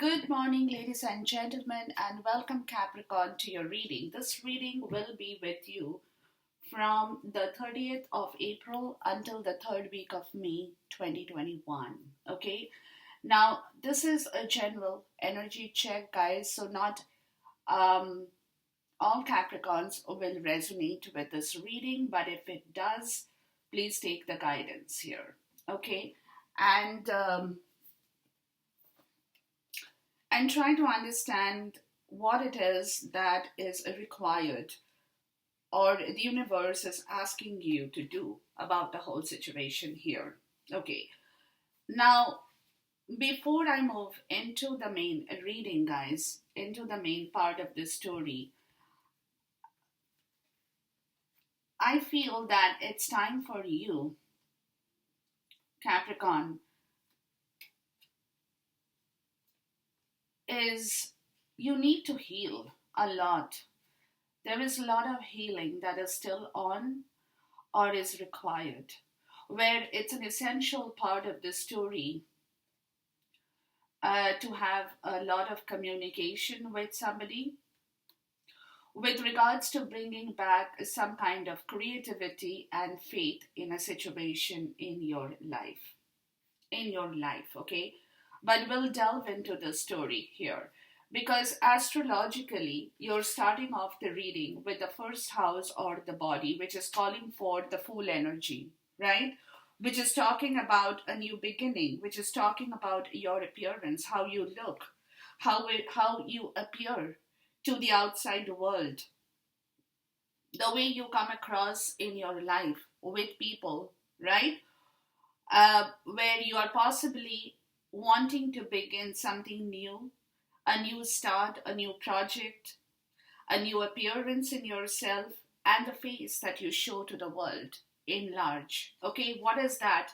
Good morning, ladies and gentlemen, and welcome Capricorn to your reading. This reading will be with you from the 30th of April until the third week of May 2021. Okay, now this is a general energy check, guys, so not um, all Capricorns will resonate with this reading, but if it does, please take the guidance here. Okay, and try to understand what it is that is required or the universe is asking you to do about the whole situation here. Okay, now before I move into the main reading, guys, into the main part of this story, I feel that it's time for you, Capricorn, is you need to heal a lot. There is a lot of healing that is still on or is required, where it's an essential part of the story to have a lot of communication with somebody with regards to bringing back some kind of creativity and faith in a situation in your life. In your life, okay? But we'll delve into the story here because astrologically, you're starting off the reading with the first house or the body, which is calling for the full energy, right? Which is talking about a new beginning, which is talking about your appearance, how you look, how you appear to the outside world, the way you come across in your life with people, right? Where you are possibly wanting to begin something new, a new start, a new project, a new appearance in yourself, and the face that you show to the world in large. Okay, what is that?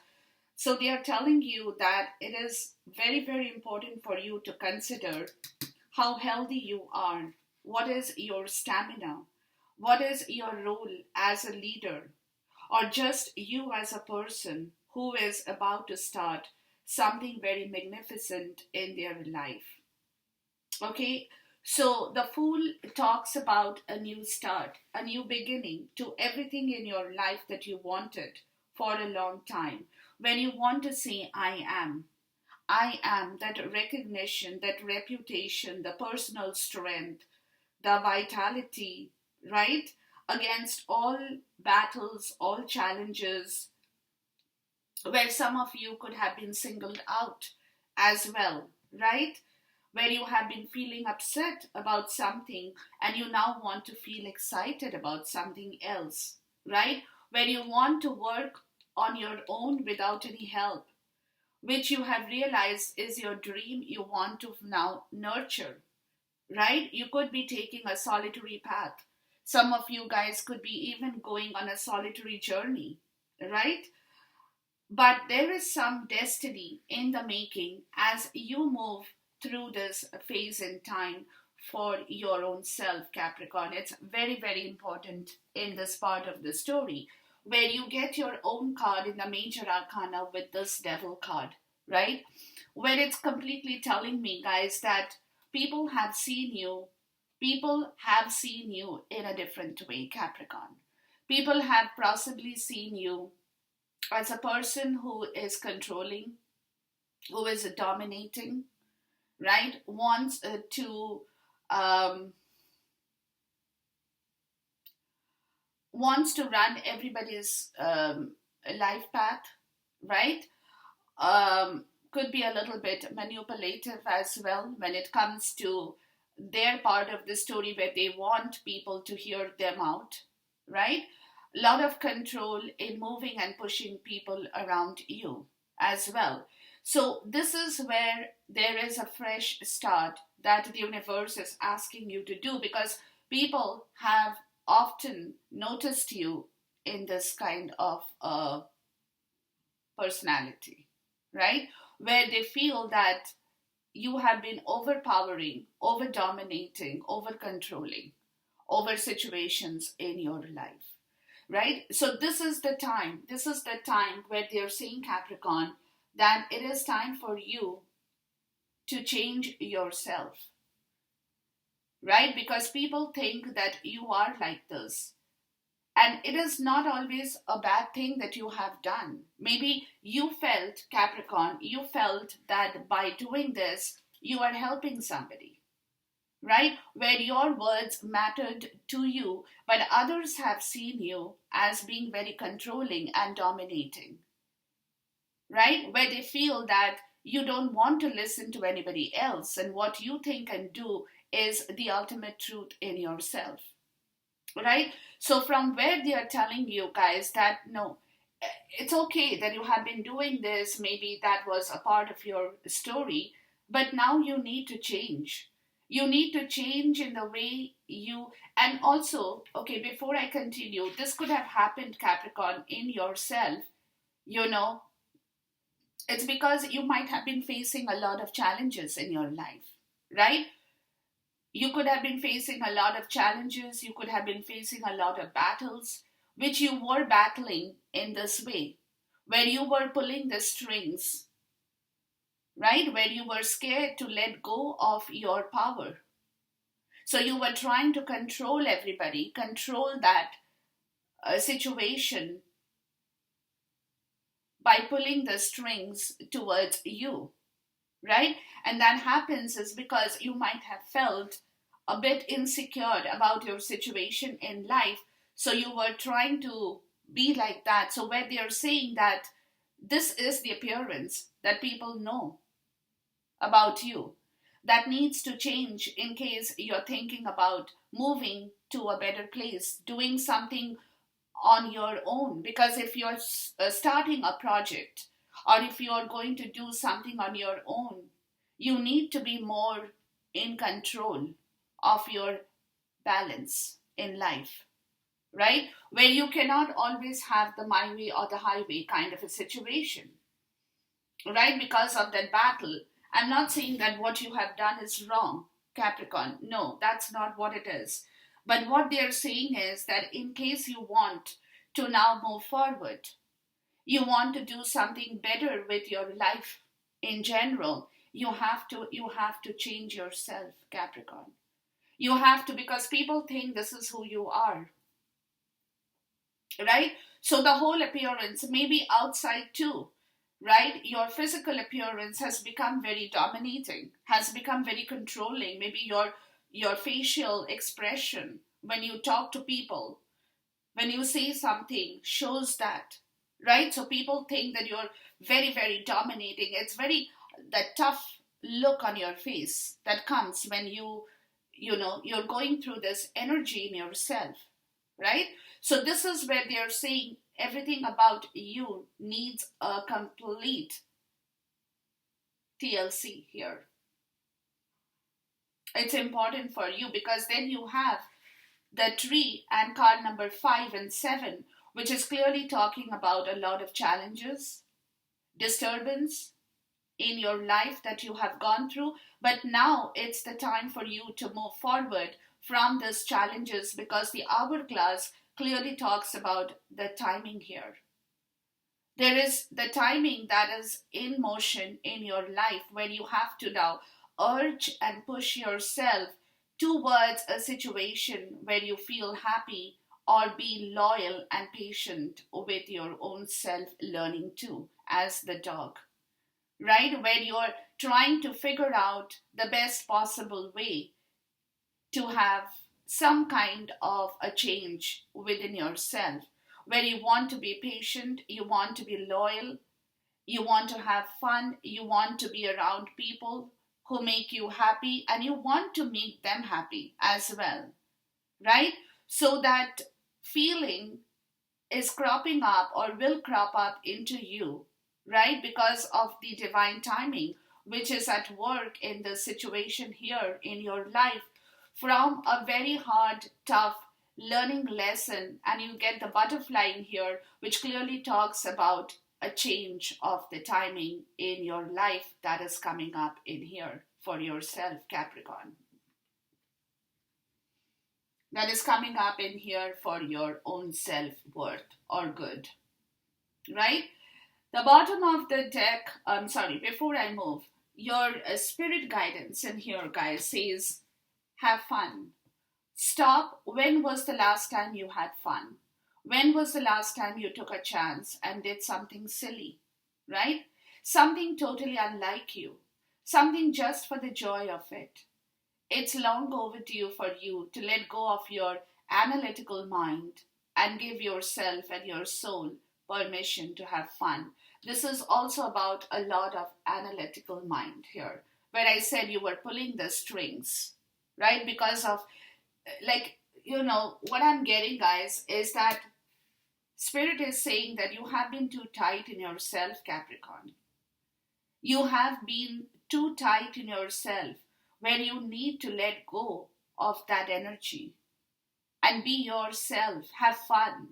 So they are telling you that it is very, very important for you to consider how healthy you are, what is your stamina, what is your role as a leader, or just you as a person who is about to start something very magnificent in their life. Okay, so the Fool talks about a new start, a new beginning to everything in your life that you wanted for a long time. When you want to say, I am, that recognition, that reputation, the personal strength, the vitality, right? Against all battles, all challenges, where some of you could have been singled out as well, right? Where you have been feeling upset about something and you now want to feel excited about something else, right? Where you want to work on your own without any help, which you have realized is your dream you want to now nurture, right? You could be taking a solitary path. Some of you guys could be even going on a solitary journey, right? But there is some destiny in the making as you move through this phase in time for your own self, Capricorn. It's very, very important in this part of the story where you get your own card in the major arcana with this devil card, right? Where it's completely telling me, guys, that people have seen you, people have seen you in a different way, Capricorn. People have possibly seen you as a person who is controlling, who is dominating, right? Wants to um, wants to run everybody's life path, right? Could be a little bit manipulative as well when it comes to their part of the story where they want people to hear them out, right? A lot of control in moving and pushing people around you as well. So this is where there is a fresh start that the universe is asking you to do because people have often noticed you in this kind of personality, right? Where they feel that you have been overpowering, over dominating, over controlling over situations in your life, right? So this is the time where they're saying, Capricorn, that it is time for you to change yourself, right? Because people think that you are like this. And it is not always a bad thing that you have done. Maybe you felt, Capricorn, you felt that by doing this, you are helping somebody, right? Where your words mattered to you, but others have seen you as being very controlling and dominating, right? Where they feel that you don't want to listen to anybody else, and what you think and do is the ultimate truth in yourself, right? So, from where they are telling you guys that no, it's okay that you have been doing this, maybe that was a part of your story, but now you need to change. You need to change in the way you, and also, okay, before I continue, this could have happened, Capricorn, in yourself, you know, it's because you might have been facing a lot of challenges in your life, right? You could have been facing a lot of challenges, you could have been facing a lot of battles, which you were battling in this way, where you were pulling the strings, right? Where you were scared to let go of your power. So you were trying to control everybody, control that situation by pulling the strings towards you, right? And that happens is because you might have felt a bit insecure about your situation in life. So you were trying to be like that. So where they are saying that this is the appearance that people know about you, that needs to change in case you're thinking about moving to a better place, doing something on your own. Because if you're starting a project, or if you're going to do something on your own, you need to be more in control of your balance in life, right? Where you cannot always have the my way or the highway kind of a situation, right? Because of that battle. I'm not saying that what you have done is wrong, Capricorn. No, that's not what it is. But what they're saying is that in case you want to now move forward, you want to do something better with your life in general, you have to change yourself, Capricorn. You have to, because people think this is who you are, right? So the whole appearance, maybe outside too, right? Your physical appearance has become very dominating, has become very controlling. Maybe your facial expression when you talk to people, when you say something, shows that, right? So people think that you're very, very dominating. It's very that tough look on your face that comes when you're going through this energy in yourself, right? So this is where they're saying everything about you needs a complete TLC here. It's important for you because then you have the tree and card number 5 and 7, which is clearly talking about a lot of challenges, disturbance in your life that you have gone through. But now it's the time for you to move forward from these challenges, because the hourglass clearly talks about the timing here. There is the timing that is in motion in your life where you have to now urge and push yourself towards a situation where you feel happy, or be loyal and patient with your own self, learning too, as the dog, right? Where you're trying to figure out the best possible way to have some kind of a change within yourself, where you want to be patient, you want to be loyal, you want to have fun, you want to be around people who make you happy, and you want to make them happy as well, right? So that feeling is cropping up or will crop up into you, right? Because of the divine timing, which is at work in the situation here in your life, from a very hard, tough learning lesson, and you get the butterfly in here, which clearly talks about a change of the timing in your life that is coming up in here for yourself, Capricorn. That is coming up in here for your own self-worth or good, right? The bottom of the deck, before I move, your spirit guidance in here, guys, says have fun. Stop. When was the last time you had fun? When was the last time you took a chance and did something silly, right? Something totally unlike you, something just for the joy of it. It's long overdue for you to let go of your analytical mind and give yourself and your soul permission to have fun. This is also about a lot of analytical mind here, where I said you were pulling the strings, right? Because of, like, what I'm getting, guys, is that Spirit is saying that you have been too tight in yourself, Capricorn. You have been too tight in yourself where you need to let go of that energy and be yourself. Have fun.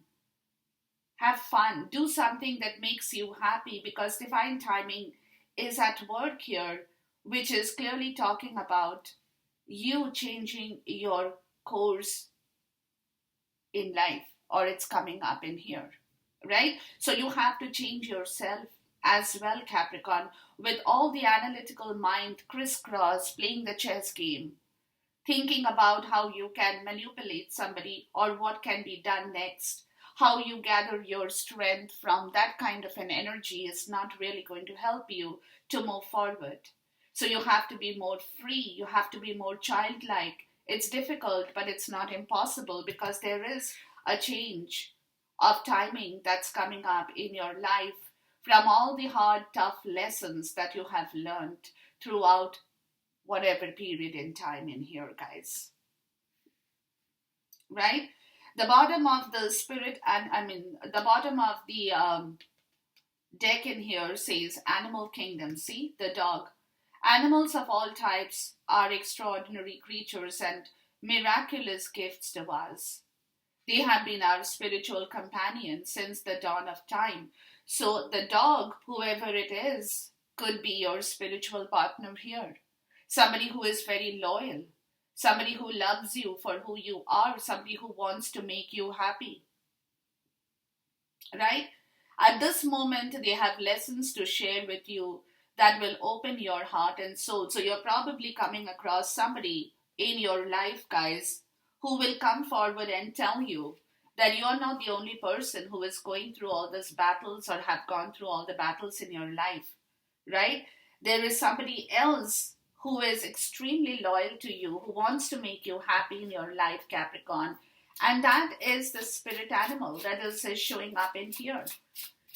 Have fun. Do something that makes you happy, because divine timing is at work here, which is clearly talking about you changing your course in life, or it's coming up in here, right? So you have to change yourself as well, Capricorn, with all the analytical mind crisscross playing the chess game, thinking about how you can manipulate somebody or what can be done next. How you gather your strength from that kind of an energy is not really going to help you to move forward. So you have to be more free, you have to be more childlike. It's difficult, but it's not impossible, because there is a change of timing that's coming up in your life from all the hard, tough lessons that you have learned throughout whatever period in time in here, guys. Right? The bottom of the spirit, and the bottom of the deck in here says Animal Kingdom. See, the dog. Animals of all types are extraordinary creatures and miraculous gifts to us. They have been our spiritual companions since the dawn of time. So the dog, whoever it is, could be your spiritual partner here. Somebody who is very loyal, somebody who loves you for who you are, somebody who wants to make you happy. Right? At this moment, they have lessons to share with you that will open your heart and soul. So you're probably coming across somebody in your life, guys, who will come forward and tell you that you're not the only person who is going through all these battles or have gone through all the battles in your life, right? There is somebody else who is extremely loyal to you, who wants to make you happy in your life, Capricorn. And that is the spirit animal that is showing up in here.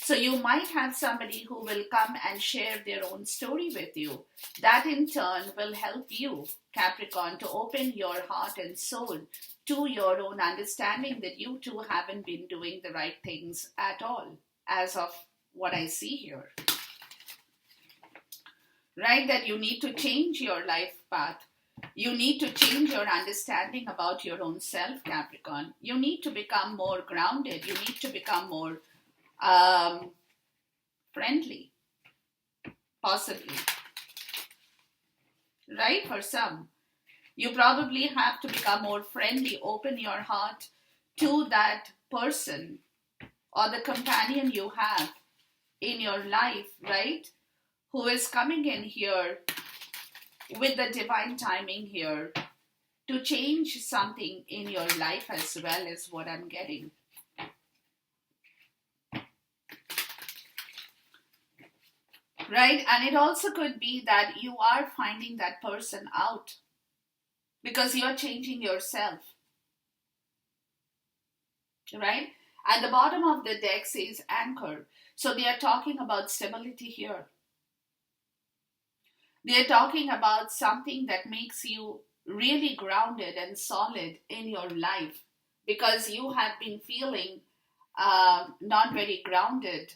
So you might have somebody who will come and share their own story with you. That in turn will help you, Capricorn, to open your heart and soul to your own understanding that you too haven't been doing the right things at all, as of what I see here. Right? That you need to change your life path. You need to change your understanding about your own self, Capricorn. You need to become more grounded. You need to become more friendly, possibly. Right? For some. You probably have to become more friendly, open your heart to that person or the companion you have in your life, right? Who is coming in here with the divine timing here to change something in your life as well, is what I'm getting. Right? And it also could be that you are finding that person out because you're changing yourself. Right? At the bottom of the deck says anchor. So they are talking about stability here. They are talking about something that makes you really grounded and solid in your life, because you have been feeling not very grounded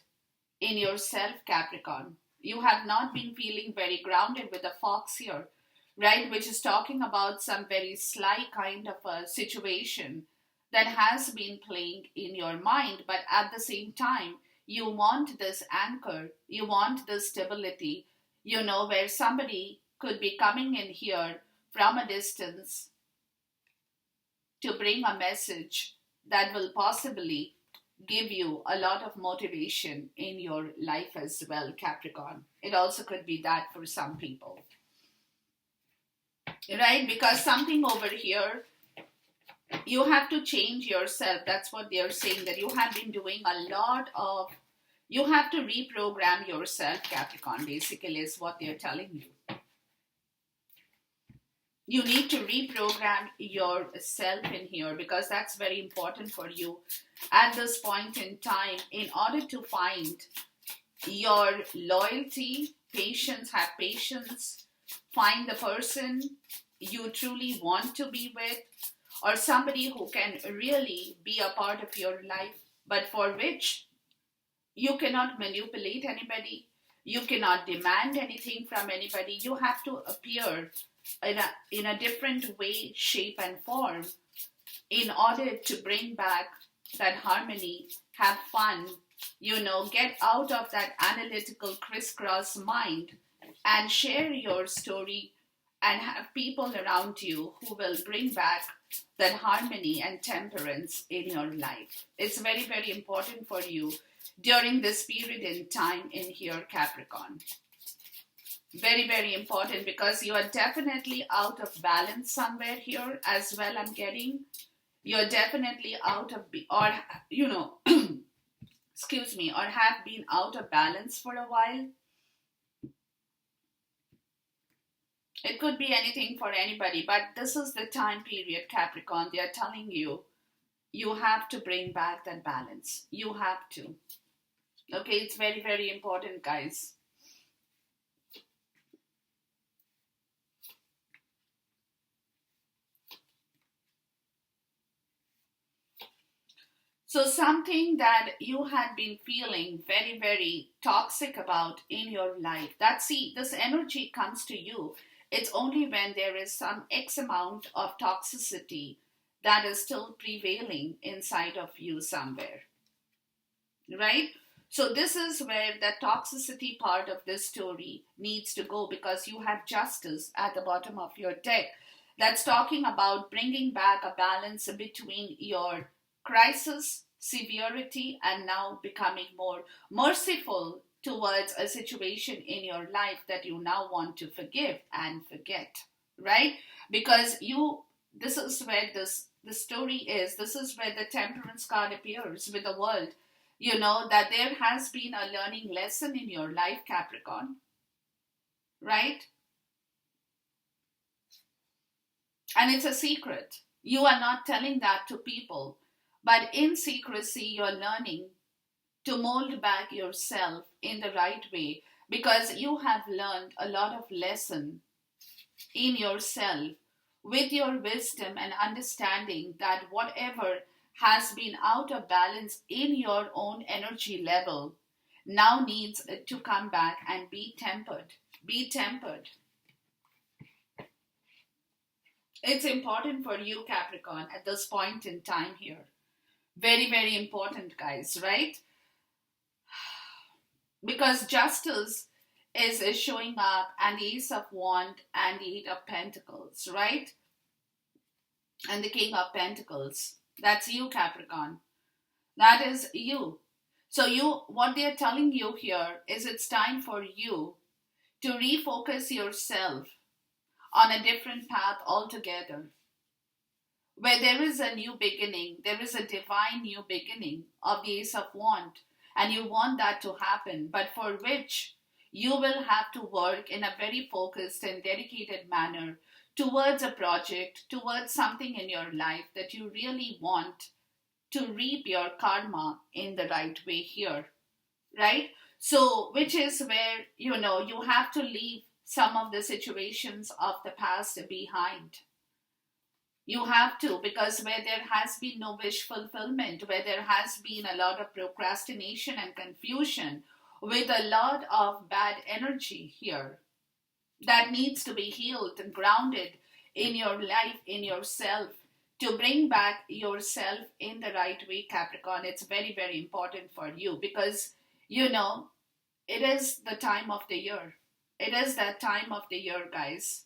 in yourself, Capricorn. You have not been feeling very grounded with the fox here, right? Which is talking about some very sly kind of a situation that has been playing in your mind. But at the same time, you want this anchor, you want this stability, where somebody could be coming in here from a distance to bring a message that will possibly give you a lot of motivation in your life as well, Capricorn. It also could be that for some people, right? Because something over here, you have to change yourself. That's what they're saying, that you have been doing a lot of, you have to reprogram yourself, Capricorn, basically, is what they're telling you. You need to reprogram yourself in here because that's very important for you at this point in time in order to find your loyalty, patience, have patience, find the person you truly want to be with, or somebody who can really be a part of your life, but for which you cannot manipulate anybody, you cannot demand anything from anybody. You have to appear in a different way, shape, and form in order to bring back that harmony, have fun, get out of that analytical crisscross mind and share your story and have people around you who will bring back that harmony and temperance in your life. It's very, very important for you during this period in time in here, Capricorn. Very, very important because you are definitely out of balance somewhere here as well, I'm getting. You're definitely out of, excuse me, or have been out of balance for a while. It could be anything for anybody, but this is the time period, Capricorn. They are telling you, you have to bring back that balance. You have to. Okay, it's very, very important, guys. So something that you had been feeling very, very toxic about in your life, this energy comes to you. It's only when there is some X amount of toxicity that is still prevailing inside of you somewhere, right? So this is where the toxicity part of this story needs to go because you have justice at the bottom of your deck. That's talking about bringing back a balance between your crisis, severity, and now becoming more merciful towards a situation in your life that you now want to forgive and forget, right? Because this is where the story is. This is where the temperance card appears with the world. That there has been a learning lesson in your life, Capricorn, right? And it's a secret. You are not telling that to people, but in secrecy, you're learning to mold back yourself in the right way because you have learned a lot of lesson in yourself with your wisdom and understanding that whatever has been out of balance in your own energy level now needs to come back and be tempered. Be tempered. It's important for you, Capricorn, at this point in time here. Very, very important, guys, right? Because justice is showing up, and the Ace of Wands and the Eight of Pentacles, right? And the King of Pentacles. That's you, Capricorn. That is you. So what they're telling you here is it's time for you to refocus yourself on a different path altogether. Where there is a new beginning, there is a divine new beginning of the Ace of Wands, and you want that to happen, but for which you will have to work in a very focused and dedicated manner towards a project, towards something in your life that you really want to reap your karma in the right way here, right? So, which is where, you have to leave some of the situations of the past behind. You have to, because where there has been no wish fulfillment, where there has been a lot of procrastination and confusion, with a lot of bad energy here that needs to be healed and grounded in your life, in yourself, to bring back yourself in the right way, Capricorn. It's very, very important for you because, it is the time of the year. It is that time of the year, guys.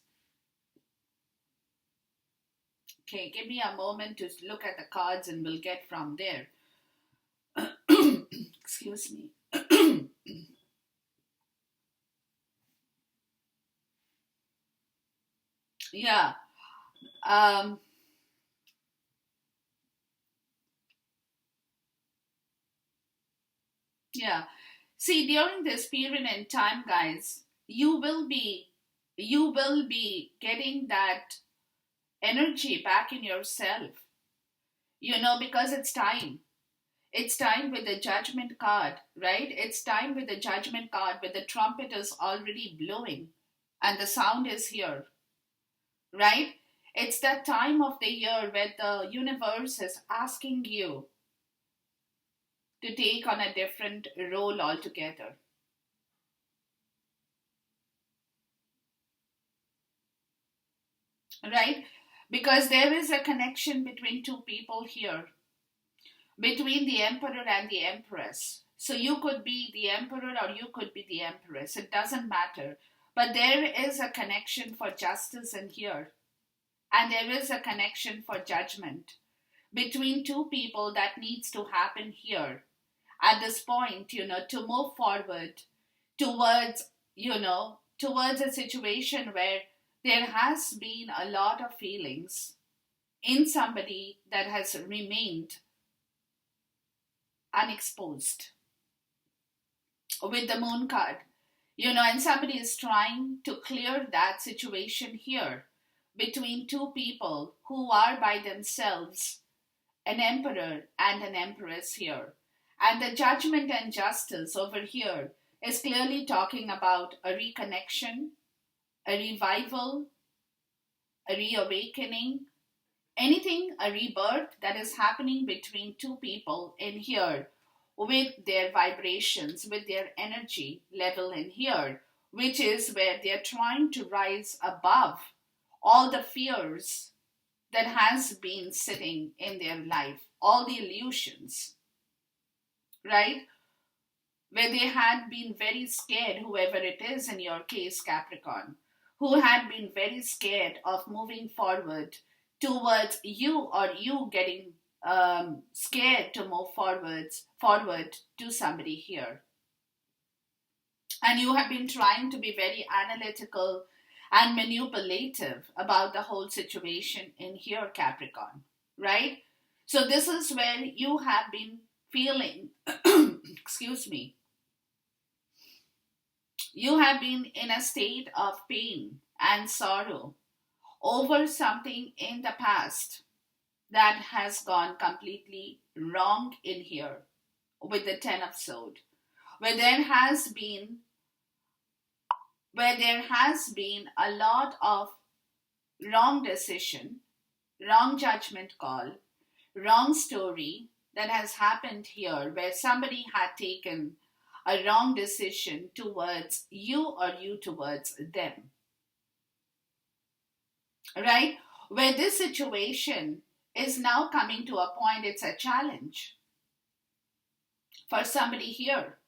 Okay, give me a moment to look at the cards and we'll get from there. Excuse me. Yeah. Um, yeah. See, during this period in time, guys, you will be getting that energy back in yourself. Because it's time. It's time with the judgment card, right? It's time with the judgment card where the trumpet is already blowing and the sound is here, right? It's that time of the year where the universe is asking you to take on a different role altogether, right? Because there is a connection between two people here, between the emperor and the empress. So you could be the emperor or you could be the empress. It doesn't matter. But there is a connection for justice in here. And there is a connection for judgment between two people that needs to happen here at this point, to move forward towards, towards a situation where there has been a lot of feelings in somebody that has remained unexposed with the moon card, and somebody is trying to clear that situation here between two people who are by themselves, an emperor and an empress here. And the judgment and justice over here is clearly talking about a reconnection, a revival, a reawakening, anything, a rebirth that is happening between two people in here with their vibrations, with their energy level in here, which is where they're trying to rise above all the fears that has been sitting in their life, all the illusions, right? Where they had been very scared, whoever it is in your case, Capricorn, who had been very scared of moving forward towards you, or you getting scared to move forward to somebody here. And you have been trying to be very analytical and manipulative about the whole situation in here, Capricorn, right? So this is where you have been feeling, excuse me, you have been in a state of pain and sorrow over something in the past that has gone completely wrong in here with the Ten of Swords, where there has been a lot of wrong decision, wrong judgment call, wrong story that has happened here, where somebody had taken a wrong decision towards you or you towards them, right? Where this situation is now coming to a point, it's a challenge for somebody here.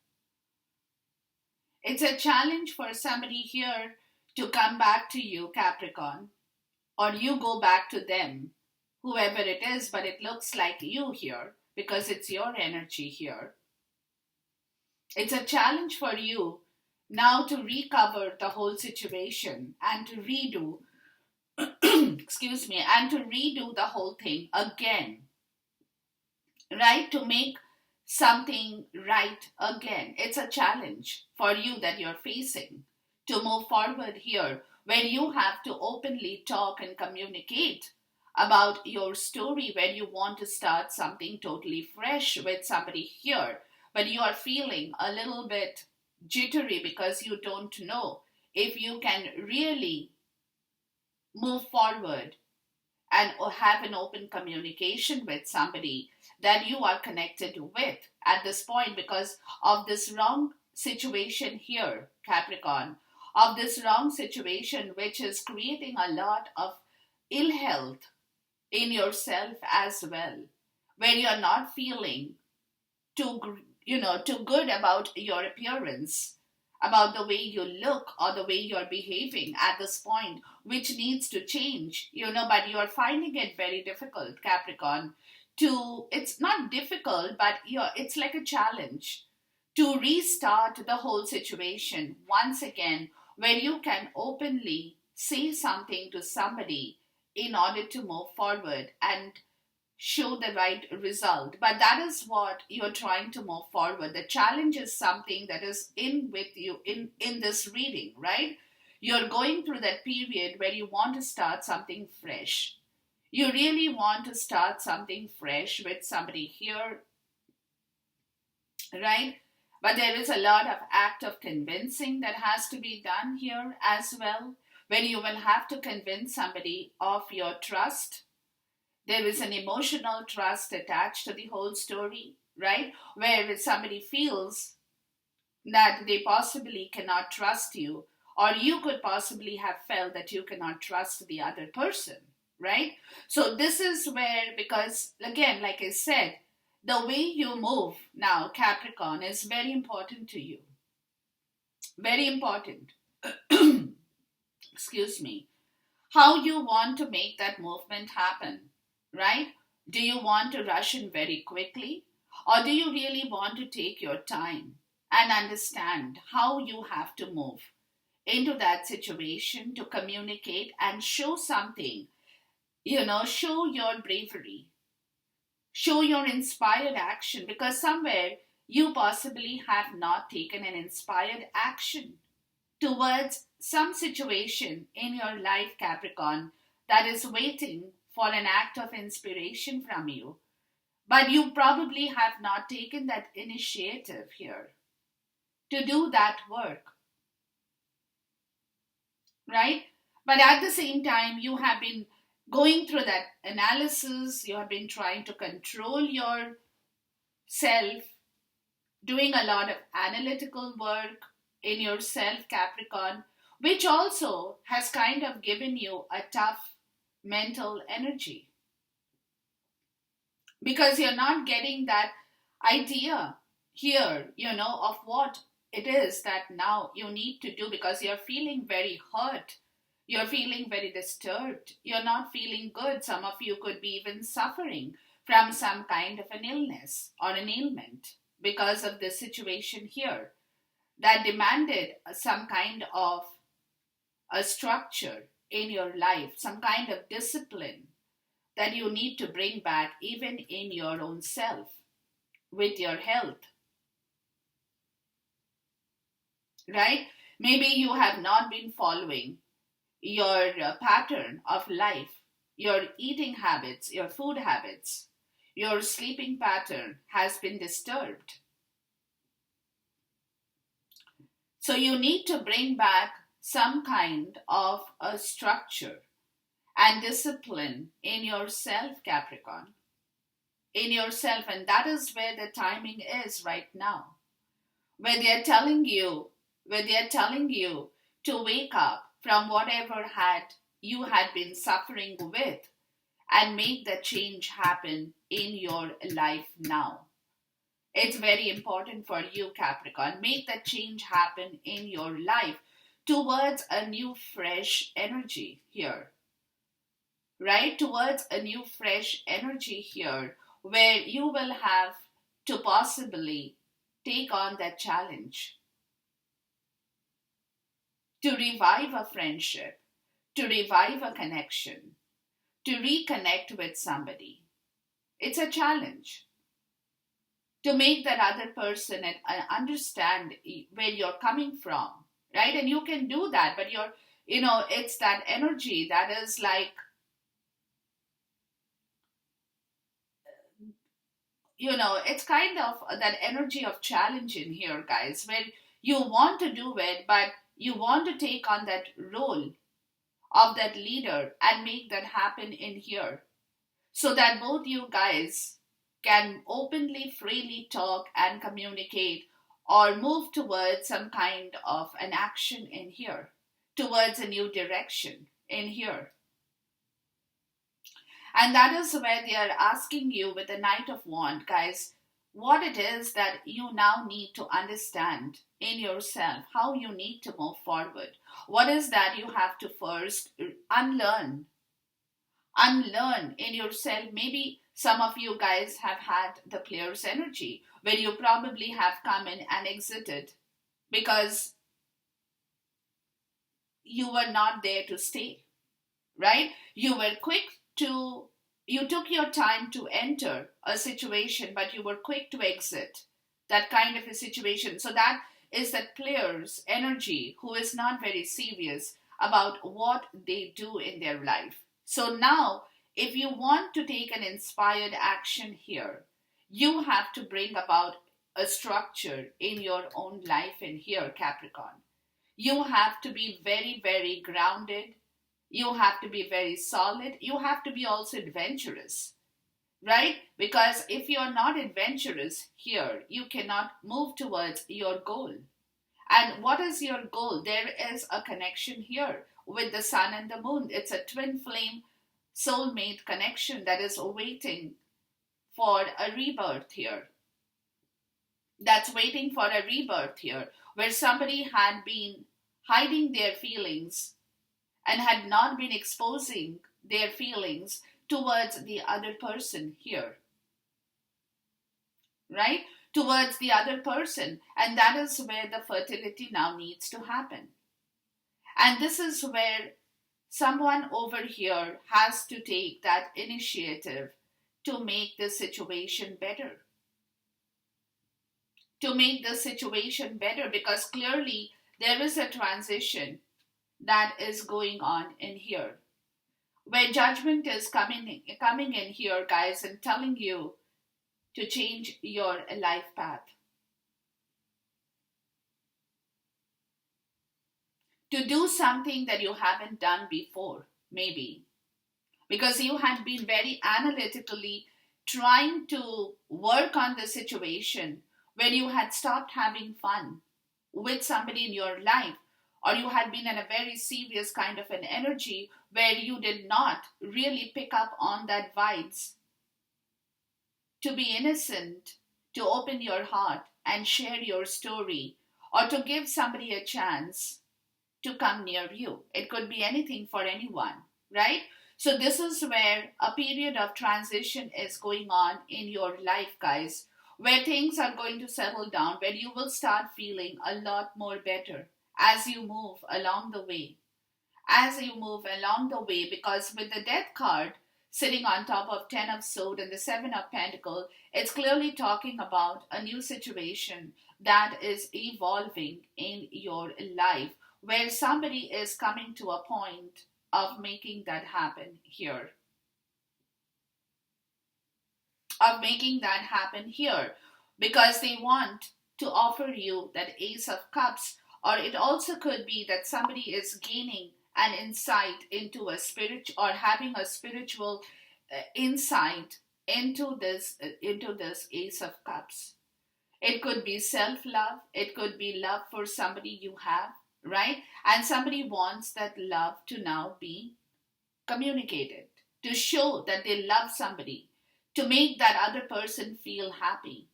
It's a challenge for somebody here to come back to you, Capricorn, or you go back to them, whoever it is, but it looks like you here because it's your energy here. It's a challenge for you now to recover the whole situation and to redo, excuse me, and to redo the whole thing again, right? To make something right again. It's a challenge for you that you're facing to move forward here, where you have to openly talk and communicate about your story, where you want to start something totally fresh with somebody here, but you are feeling a little bit jittery because you don't know if you can really move forward and have an open communication with somebody that you are connected with at this point, because of this wrong situation here, Capricorn, of this wrong situation which is creating a lot of ill health in yourself as well, where you're not feeling too good about your appearance, about the way you look or the way you're behaving at this point, which needs to change, but you're finding it very difficult, Capricorn, it's not difficult, but it's like a challenge to restart the whole situation once again, where you can openly say something to somebody in order to move forward and show the right result. But that is what you're trying to move forward. The challenge is something that is in with you in this reading, right? You're going through that period where you want to start something fresh. You really want to start something fresh with somebody here, right? But there is a lot of act of convincing that has to be done here as well, where you will have to convince somebody of your trust. There is an emotional trust attached to the whole story, right? Where if somebody feels that they possibly cannot trust you, or you could possibly have felt that you cannot trust the other person, right? So this is where, because again, like I said, the way you move now, Capricorn, is very important to you. Very important. Excuse me. How you want to make that movement happen, right? Do you want to rush in very quickly? Or do you really want to take your time and understand how you have to move into that situation to communicate and show something? Show your bravery, show your inspired action, because somewhere you possibly have not taken an inspired action towards some situation in your life, Capricorn, that is waiting for an act of inspiration from you. But you probably have not taken that initiative here to do that work, right? But at the same time, you have been going through that analysis, you have been trying to control yourself, doing a lot of analytical work in yourself, Capricorn, which also has kind of given you a tough mental energy, because you're not getting that idea here, of what it is that now you need to do, because you're feeling very hurt. You're feeling very disturbed. You're not feeling good. Some of you could be even suffering from some kind of an illness or an ailment because of the situation here that demanded some kind of a structure in your life, some kind of discipline that you need to bring back even in your own self with your health, right? Maybe you have not been following your pattern of life, your eating habits, your food habits, your sleeping pattern has been disturbed. So you need to bring back some kind of a structure and discipline in yourself, Capricorn, in yourself. And that is where the timing is right now, where they are telling you, to wake up from whatever you had been suffering with and make the change happen in your life now. It's very important for you, Capricorn. Make that change happen in your life towards a new, fresh energy here, right? Towards a new, fresh energy here, where you will have to possibly take on that challenge to revive a friendship, to revive a connection, to reconnect with somebody. It's a challenge to make that other person understand where you're coming from, right? And you can do that, but it's that energy that is like, it's kind of that energy of challenge in here, guys, where you want to do it, but you want to take on that role of that leader and make that happen in here, so that both you guys can openly, freely talk and communicate or move towards some kind of an action in here, towards a new direction in here. And that is where they are asking you with the Knight of Wands, guys, what it is that you now need to understand in yourself, how you need to move forward. What is that you have to first unlearn in yourself, maybe Some of you guys have had the player's energy, where you probably have come in and exited because you were not there to stay, right? You took your time to enter a situation, but you were quick to exit that kind of a situation. So that is that player's energy who is not very serious about what they do in their life. So now, if you want to take an inspired action here, you have to bring about a structure in your own life in here, Capricorn. You have to be very, very grounded. You have to be very solid. You have to be also adventurous, right? Because if you're not adventurous here, you cannot move towards your goal. And what is your goal? There is a connection here with the sun and the moon. It's a twin flame soulmate connection that is waiting for a rebirth here. That's waiting for a rebirth here, where somebody had been hiding their feelings and had not been exposing their feelings towards the other person here, right? Towards the other person. And that is where the fertility now needs to happen. And this is where someone over here has to take that initiative to make the situation better. To make the situation better, because clearly there is a transition that is going on in here, where judgment is coming in here, guys, and telling you to change your life path, to do something that you haven't done before, maybe because you had been very analytically trying to work on the situation, where you had stopped having fun with somebody in your life, or you had been in a very serious kind of an energy where you did not really pick up on that vibes, to be innocent, to open your heart and share your story, or to give somebody a chance to come near you. It could be anything for anyone, right? So this is where a period of transition is going on in your life, guys, where things are going to settle down, where you will start feeling a lot more better as you move along the way. As you move along the way, because with the Death card sitting on top of 10 of Swords and the 7 of Pentacles, it's clearly talking about a new situation that is evolving in your life, where somebody is coming to a point of making that happen here. Of making that happen here, because they want to offer you that Ace of Cups, or it also could be that somebody is gaining an insight into a spirit, or having a spiritual insight into this Ace of Cups. It could be self-love, it could be love for somebody you have, right? And somebody wants that love to now be communicated, to show that they love somebody, to make that other person feel happy,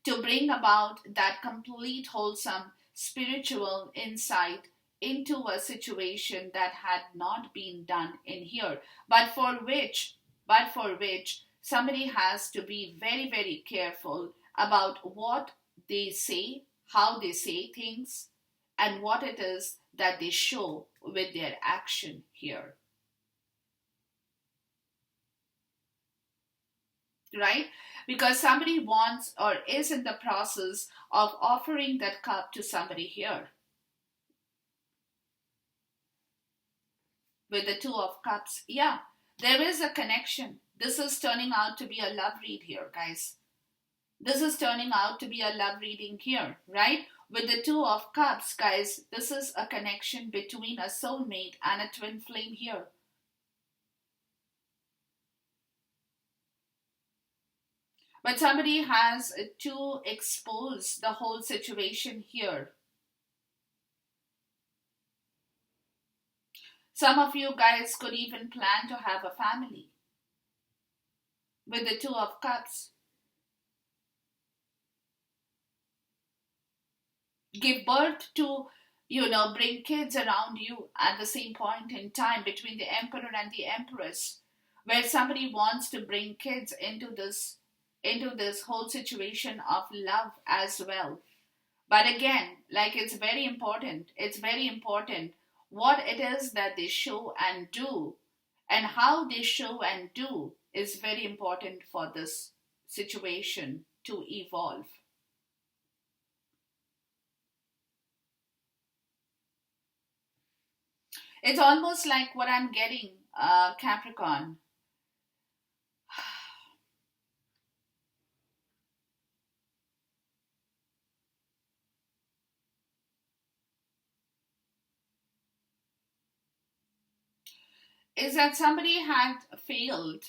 to bring about that complete wholesome spiritual insight into a situation that had not been done in here, but for which somebody has to be very, very careful about what they say, how they say things, and what it is that they show with their action here. Right? Because somebody wants or is in the process of offering that cup to somebody here. With the 2 of Cups, yeah, there is a connection. This is turning out to be a love read here, guys. This is turning out to be a love reading here, right? With the 2 of Cups, guys, this is a connection between a soulmate and a twin flame here. But somebody has to expose the whole situation here. Some of you guys could even plan to have a family with the 2 of Cups. Give birth to, bring kids around you at the same point in time, between the Emperor and the Empress. where somebody wants to bring kids into this whole situation of love as well. But again, like, it's very important what it is that they show and do, and how they show and do is very important for this situation to evolve. It's almost like what I'm getting, Capricorn. Is that somebody had failed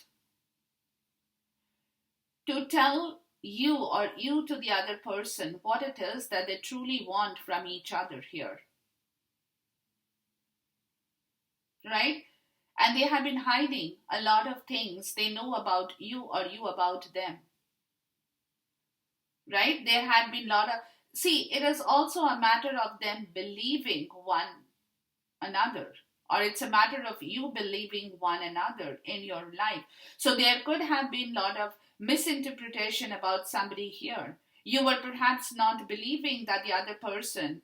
to tell you, or you to the other person, what it is that they truly want from each other here, right? And they have been hiding a lot of things they know about you, or you about them, right? There had been a lot of, see, it is also a matter of them believing one another, or it's a matter of you believing one another in your life. So there could have been a lot of misinterpretation about somebody here. You were perhaps not believing that the other person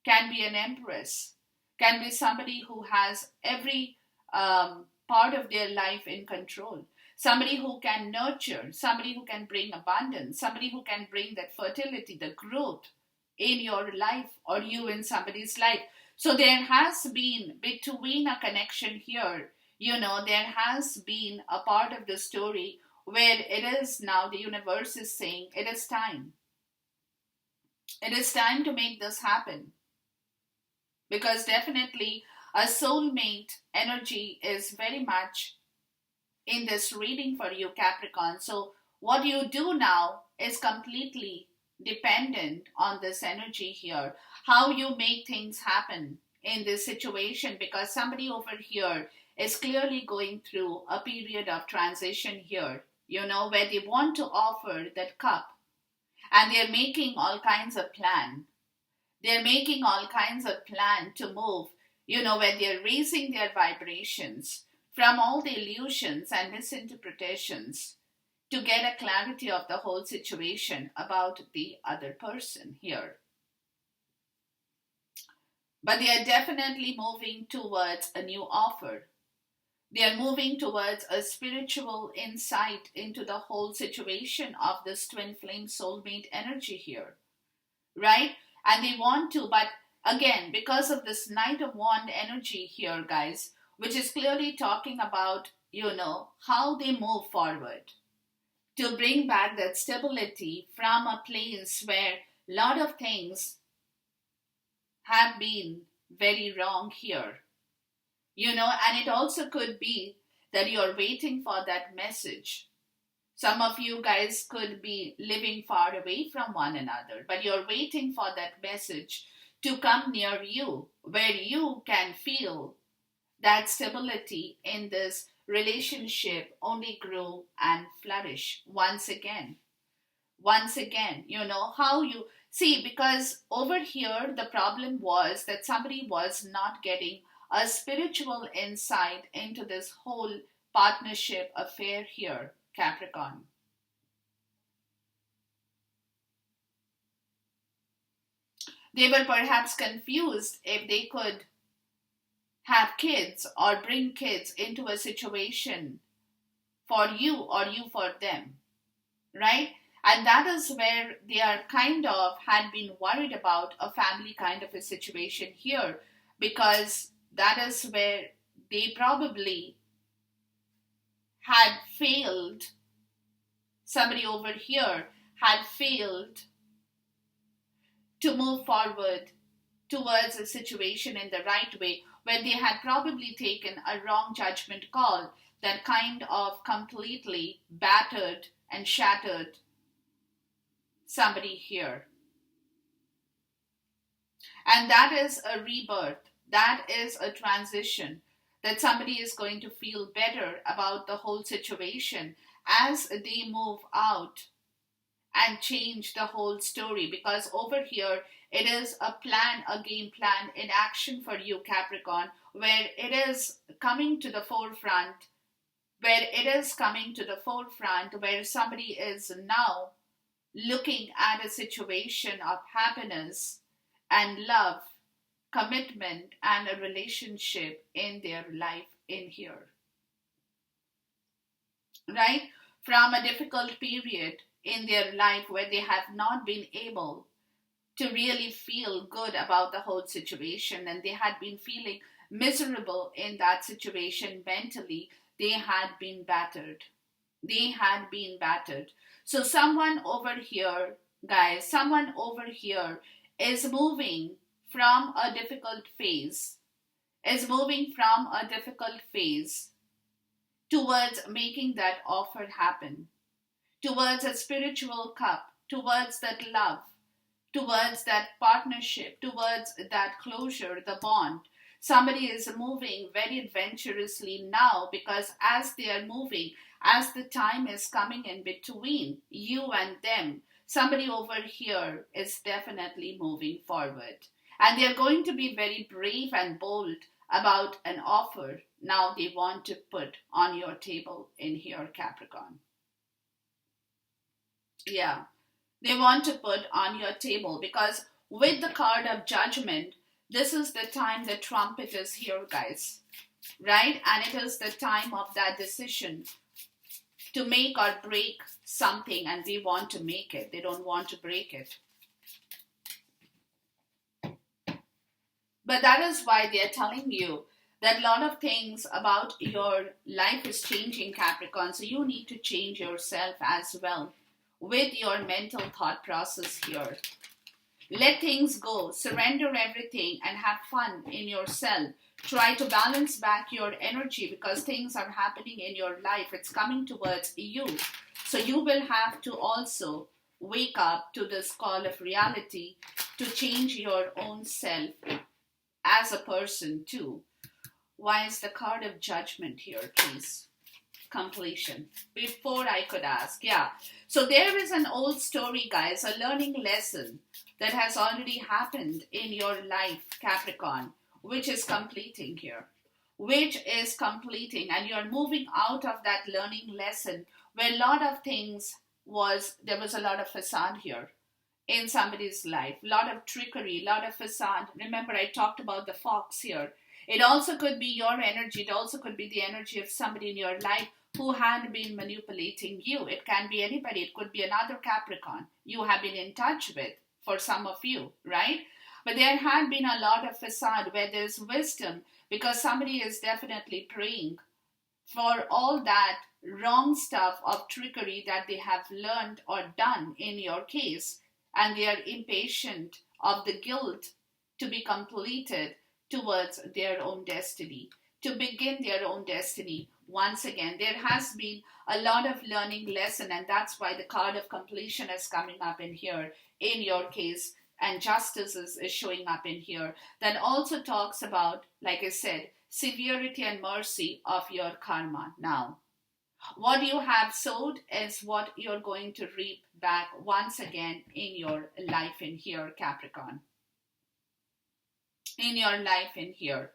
can be an empress, can be somebody who has every part of their life in control, somebody who can nurture, somebody who can bring abundance, somebody who can bring that fertility, the growth in your life, or you in somebody's life. So there has been between a connection here, there has been a part of the story where it is now the universe is saying it is time. It is time to make this happen, because definitely a soulmate energy is very much in this reading for you, Capricorn. So what you do now is completely dependent on this energy here, how you make things happen in this situation, because somebody over here is clearly going through a period of transition here, where they want to offer that cup, and they're making all kinds of plan. They're making all kinds of plan to move, where they're raising their vibrations from all the illusions and misinterpretations to get a clarity of the whole situation about the other person here. But they are definitely moving towards a new offer. They are moving towards a spiritual insight into the whole situation of this twin flame soulmate energy here, right? And they want to, but again, because of this Knight of Wand energy here, guys, which is clearly talking about, how they move forward to bring back that stability from a place where a lot of things have been very wrong here, and it also could be that you're waiting for that message. Some of you guys could be living far away from one another, but you're waiting for that message to come near you, where you can feel that stability in this relationship only grow and flourish once again. Once again, how you see, because over here the problem was that somebody was not getting a spiritual insight into this whole partnership affair here, Capricorn. They were perhaps confused if they could have kids or bring kids into a situation for you, or you for them, right? And that is where they are kind of had been worried about a family kind of a situation here, because that is where they probably had failed. Somebody over here had failed to move forward towards a situation in the right way, where they had probably taken a wrong judgment call that kind of completely battered and shattered somebody here. And that is a rebirth, that is a transition, that somebody is going to feel better about the whole situation as they move out and change the whole story. Because over here it is a plan, a game plan in action for you, Capricorn, where it is coming to the forefront where it is coming to the forefront, where somebody is now looking at a situation of happiness and love, commitment, and a relationship in their life in here, right? From a difficult period in their life where they have not been able to really feel good about the whole situation and they had been feeling miserable in that situation mentally, they had been battered. They had been battered. So, someone over here, guys, someone over here is moving from a difficult phase, is moving from a difficult phase towards making that offer happen, towards a spiritual cup, towards that love, towards that partnership, towards that closure, the bond. Somebody is moving very adventurously now because as they are moving, as the time is coming in between you and them, somebody over here is definitely moving forward. And they're going to be very brave and bold about an offer now they want to put on your table in here, Capricorn. Yeah, they want to put on your table because with the card of judgment, this is the time the trumpet is here, guys, right? And it is the time of that decision to make or break something, and we want to make it. They don't want to break it. But that is why they are telling you that a lot of things about your life is changing, Capricorn. So you need to change yourself as well with your mental thought process here. Let things go, surrender everything, and have fun in yourself. Try to balance back your energy because things are happening in your life. It's coming towards you. So you will have to also wake up to this call of reality to change your own self as a person too. Why is the card of judgment here, please? Completion. Before I could ask, yeah. So there is an old story, guys, a learning lesson that has already happened in your life, Capricorn, which is completing here. Which is completing, and you're moving out of that learning lesson where a lot of things there was a lot of facade here in somebody's life, a lot of trickery, a lot of facade. Remember, I talked about the fox here. It also could be your energy. It also could be the energy of somebody in your life who had been manipulating you. It can be anybody. It could be another Capricorn you have been in touch with for some of you, right? But there had been a lot of facade where there's wisdom because somebody is definitely praying for all that wrong stuff of trickery that they have learned or done in your case, and they are impatient of the guilt to be completed towards their own destiny, to begin their own destiny once again. There has been a lot of learning lesson, and that's why the card of completion is coming up in here in your case, and justice is showing up in here. That also talks about, like I said, severity and mercy of your karma. Now, what you have sowed is what you're going to reap back once again in your life in here, Capricorn. In your life in here.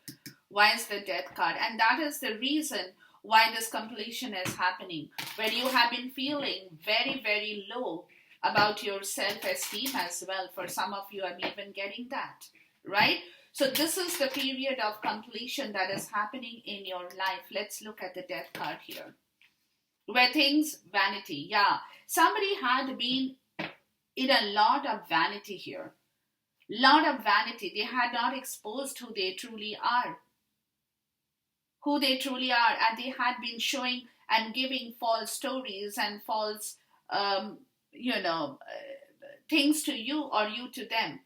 Why is the death card? And that is the reason why this completion is happening, where you have been feeling very, very low about your self-esteem as well. For some of you, I'm even getting that, right? So this is the period of completion that is happening in your life. Let's look at the death card here. Where things, vanity, yeah. Somebody had been in a lot of vanity here. Lot of vanity. They had not exposed who they truly are. Who they truly are. And they had been showing and giving false stories and false, things to you or you to them.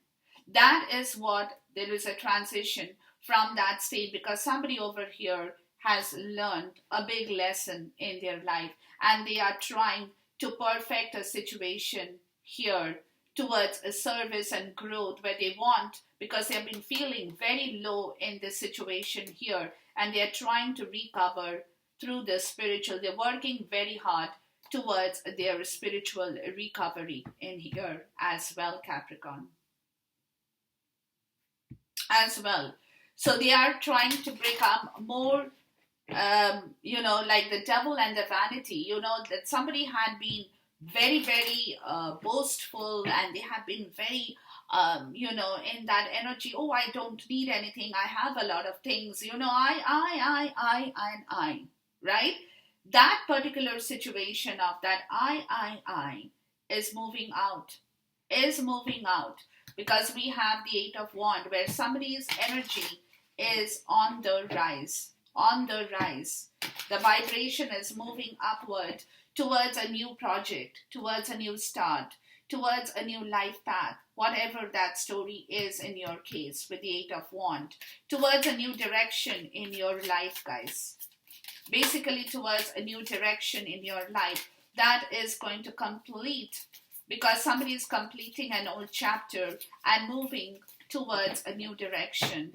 That is what there is a transition from that state, because somebody over here has learned a big lesson in their life and they are trying to perfect a situation here towards a service and growth where they want, because they have been feeling very low in this situation here and they are trying to recover through the spiritual. They're working very hard towards their spiritual recovery in here as well, Capricorn. As well. So they are trying to become more like the devil and the vanity, that somebody had been very, very boastful, and they have been very, in that energy. Oh, I don't need anything. I have a lot of things. And I, right? That particular situation of that I is moving out, because we have the Eight of Wands, where somebody's energy is on the rise, the vibration is moving upward towards a new project, towards a new start, towards a new life path, whatever that story is in your case with the Eight of Wands, towards a new direction in your life, guys. Basically, towards a new direction in your life that is going to complete, because somebody is completing an old chapter and moving towards a new direction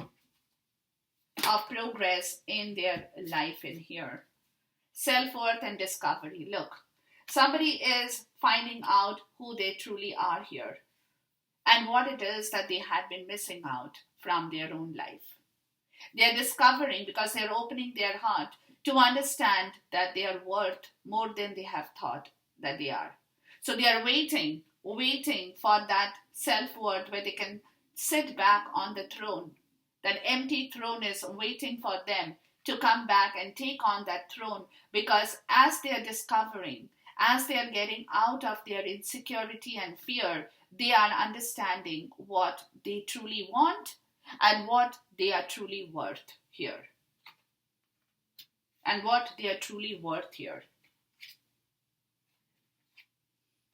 of progress in their life in here. Self-worth and discovery. Look, somebody is finding out who they truly are here and what it is that they had been missing out from their own life. They're discovering, because they're opening their heart to understand that they are worth more than they have thought that they are. So they are waiting for that self-worth where they can sit back on the throne. That empty throne is waiting for them to come back and take on that throne, because as they are discovering, as they are getting out of their insecurity and fear, they are understanding what they truly want and what they are truly worth here.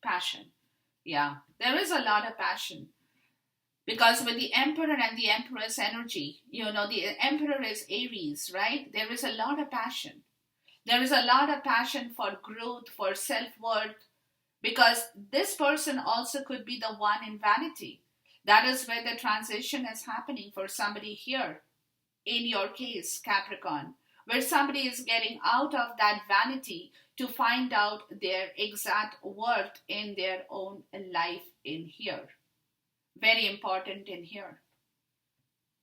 Passion. Yeah, there is a lot of passion. Because with the Emperor and the Empress energy, the Emperor is Aries, right? There is a lot of passion. There is a lot of passion for growth, for self-worth, because this person also could be the one in vanity. That is where the transition is happening for somebody here. In your case, Capricorn, where somebody is getting out of that vanity to find out their exact worth in their own life in here. Very important in here.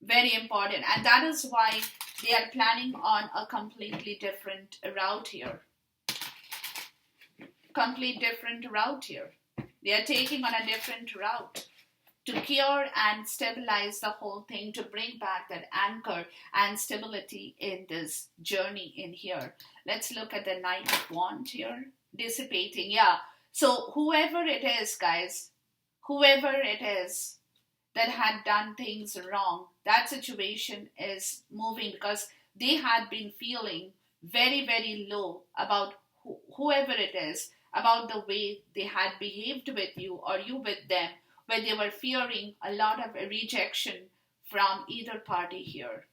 Very important. And that is why they are planning on a completely different route here. They are taking on a different route to cure and stabilize the whole thing, to bring back that anchor and stability in this journey in here. Let's look at the Knight of Wands here. Dissipating, yeah. So whoever it is, guys, whoever it is that had done things wrong, that situation is moving, because they had been feeling very, very low about whoever it is, about the way they had behaved with you or you with them, where they were fearing a lot of rejection from either party here.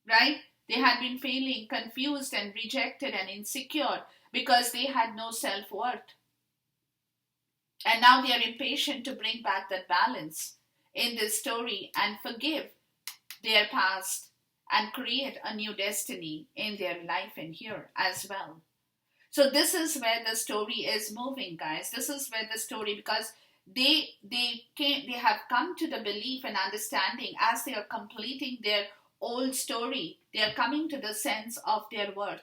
Right? They had been feeling confused and rejected and insecure because they had no self-worth. And now they are impatient to bring back that balance in this story and forgive their past and create a new destiny in their life in here as well. So this is where the story is moving, guys. This is where the story, because they have come to the belief and understanding as they are completing their old story. They are coming to the sense of their worth,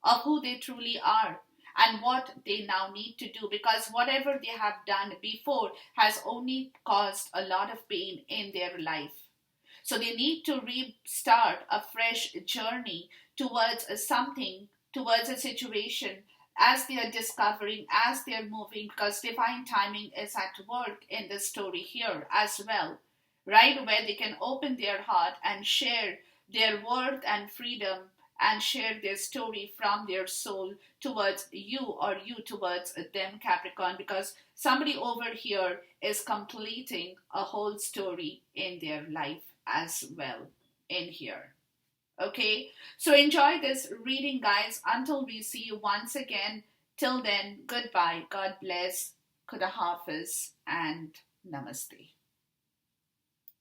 of who they truly are, and what they now need to do, because whatever they have done before has only caused a lot of pain in their life. So they need to restart a fresh journey towards towards a situation, as they are discovering, as they are moving, because divine timing is at work in the story here as well, right? Where they can open their heart and share their worth and freedom and share their story from their soul towards you, or you towards them, Capricorn, because somebody over here is completing a whole story in their life as well in here. Okay, so enjoy this reading, guys, until we see you once again. Till then, goodbye, God bless, Khuda Hafiz, and Namaste.